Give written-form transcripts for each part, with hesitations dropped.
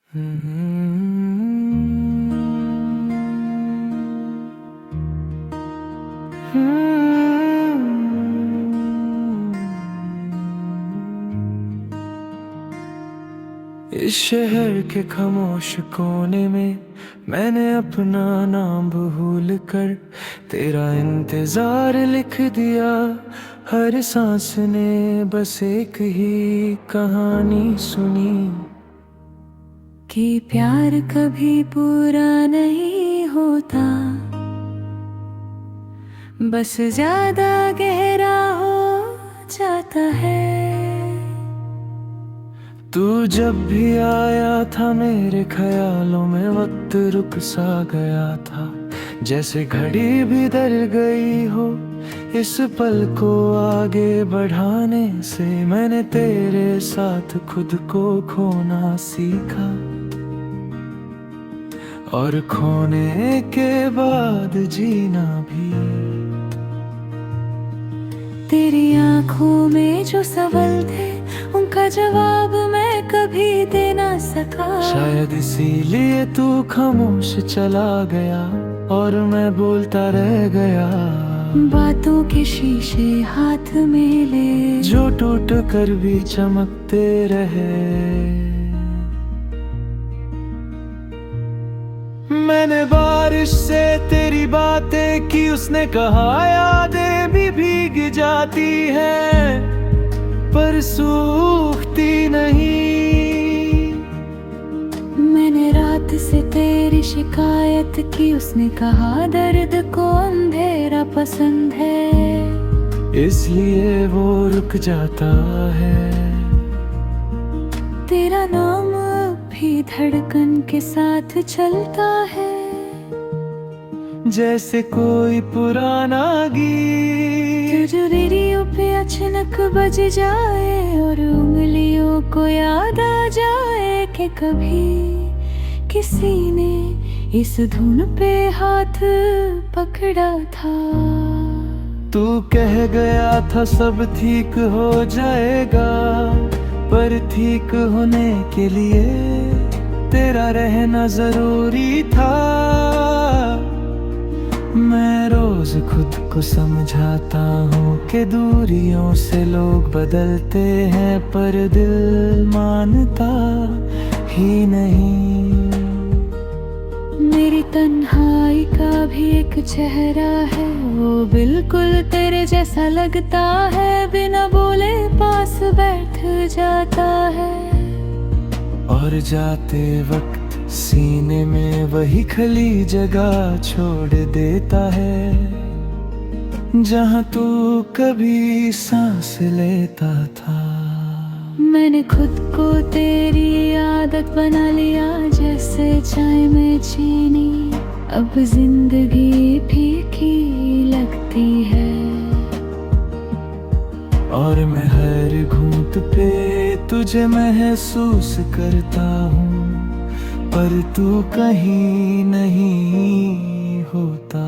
इस शहर के खामोश कोने में मैंने अपना नाम भूल कर तेरा इंतजार लिख दिया। हर सांस ने बस एक ही कहानी सुनी कि प्यार कभी पूरा नहीं होता, बस ज्यादा गहरा हो जाता है। तू जब भी आया था मेरे ख्यालों में वक्त रुक सा गया था, जैसे घड़ी भी डर गई हो। इस पल को आगे बढ़ाने से मैंने तेरे साथ खुद को खोना सीखा, और खोने के बाद जीना भी। तेरी आंखों में जो सवाल थे उनका जवाब मैं कभी दे ना सका। शायद इसीलिए तू खामोश चला गया और मैं बोलता रह गया। बातों के शीशे हाथ में ले जो टूट कर भी चमकते रहे। मैंने बारिश से तेरी बातें की, उसने कहा यादें भी भीग जाती हैं पर सूखती नहीं। मैंने रात से तेरी शिकायत की, उसने कहा दर्द को अंधेरा पसंद है, इसलिए वो रुक जाता है। तेरा नाम भी धड़कन के साथ चलता है, जैसे कोई पुराना गीत जो रेडियो पे अचानक बज जाए और उंगलियों को याद आ जाए कि कभी किसी ने इस धुन पे हाथ पकड़ा था। तू कह गया था सब ठीक हो जाएगा, पर ठीक होने के लिए तेरा रहना जरूरी था। मैं रोज खुद को समझाता हूँ कि दूरियों से लोग बदलते हैं, पर दिल मानता ही नहीं। मेरी तन्हाई का भी एक चेहरा है, वो बिल्कुल तेरे जैसा लगता है, बिना बोले पास बैठ जाता है। और जाते वक्त सीने में वही खली जगह छोड़ देता है, जहाँ तू कभी सांस लेता था। मैंने खुद को तेरी आदत बना लिया, जैसे चाय में चीनी अब जिंदगी फीकी लगती है। और मैं हर घूंट पे तुझे महसूस करता हूँ, पर तू कहीं नहीं होता।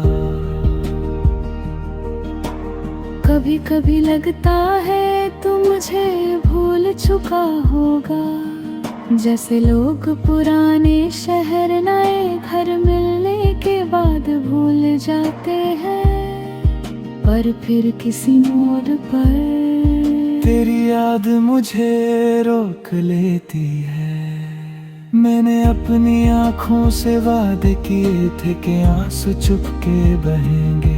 कभी कभी लगता है तू मुझे भूल चुका होगा, जैसे लोग पुराने शहर नए घर मिलने के बाद भूल जाते हैं, पर फिर किसी मोड़ पर तेरी याद मुझे रोक लेती है। मैंने अपनी आँखों से वादे किए थे कि आंसू चुपके बहेंगे,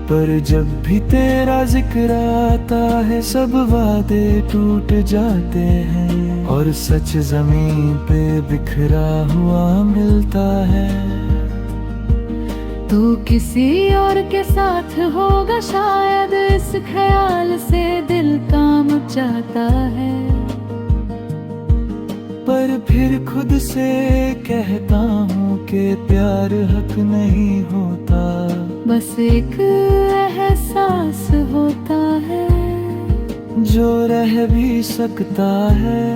पर जब भी तेरा जिक्र आता है सब वादे टूट जाते हैं, और सच जमीन पे बिखरा हुआ मिलता है। तू किसी और के साथ होगा शायद, इस ख्याल से दिल काम जाता है, पर फिर खुद से कहता हूँ कि प्यार हक नहीं होता, बस एक एहसास होता है, जो रह भी सकता है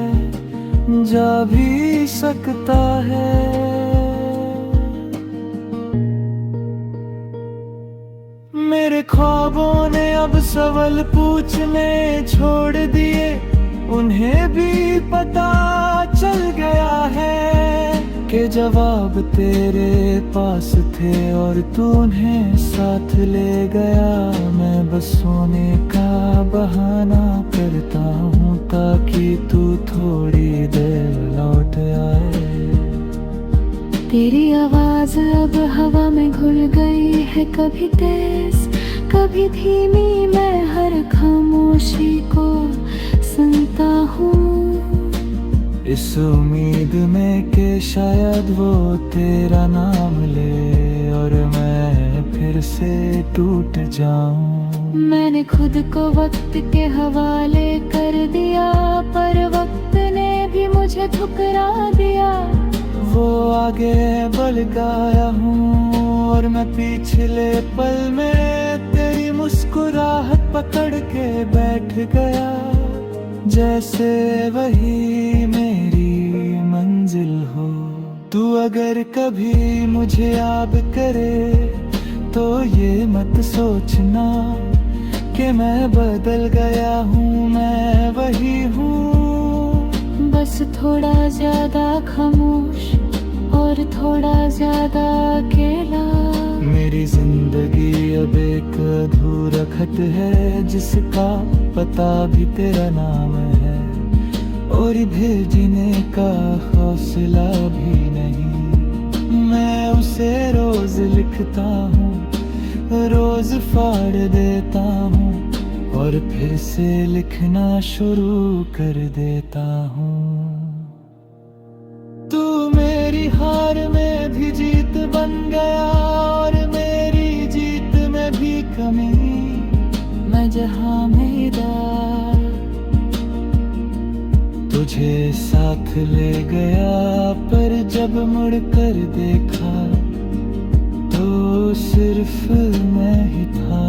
जा भी सकता है। मेरे ख्वाबों ने अब सवाल पूछने छोड़ दिए, उन्हें भी पता चल गया है के जवाब तेरे पास थे और तू उन्हें साथ ले गया। मैं बस सोने का बहाना करता हूँ ताकि तू थोड़ी देर लौट आए। तेरी आवाज अब हवा में घुल गई है, कभी तेज कभी धीमी, मैं हर खामोशी को सुनता हूँ। इस उम्मीद में कि शायद वो तेरा नाम ले और मैं फिर से टूट जाऊं। मैंने खुद को वक्त के हवाले कर दिया, पर वक्त ने भी मुझे ठुकरा दिया। वो आगे बढ़ गया हूँ और मैं पिछले पल में तेरी मुस्कुराहट पकड़ के बैठ गया। जैसे वही मेरी मंजिल हो। तू अगर कभी मुझे याद करे तो ये मत सोचना कि मैं बदल गया हूँ, मैं वही हूँ। बस थोड़ा ज्यादा खामोश और थोड़ा ज्यादा अकेला। मेरी जिंदगी अब एक अधूरा खत है जिसका पता भी तेरा नाम है और भेजने का हौसला भी नहीं। मैं उसे रोज लिखता हूँ, रोज फाड़ देता हूँ और फिर से लिखना शुरू कर देता हूँ। तू मेरी हार में भी जीत बन गया और मेरी जीत में भी कमी। मैं जहाँ मेरा तुझे साथ ले गया, पर जब मुड़ कर देखा तो सिर्फ मैं ही था।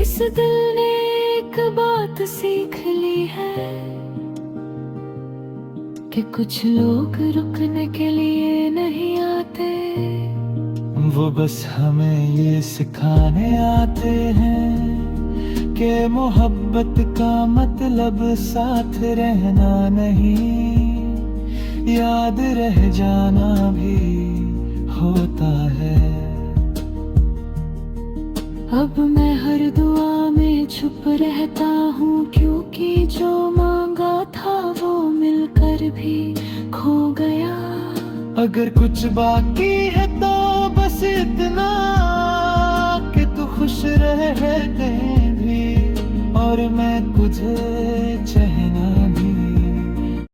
इस दिल ने एक बात सीख ली है कि कुछ लोग रुकने के लिए नहीं आते, वो बस हमें ये सिखाने आते हैं कि मोहब्बत का मतलब साथ रहना नहीं, याद रह जाना भी होता है। अब मैं हर दुआ में छुप रहता हूँ, क्योंकि जो मांगा था वो मिलकर भी खो गया। अगर कुछ बाकी है तो बस इतना कि तू खुश रहे भी और मैं तुझे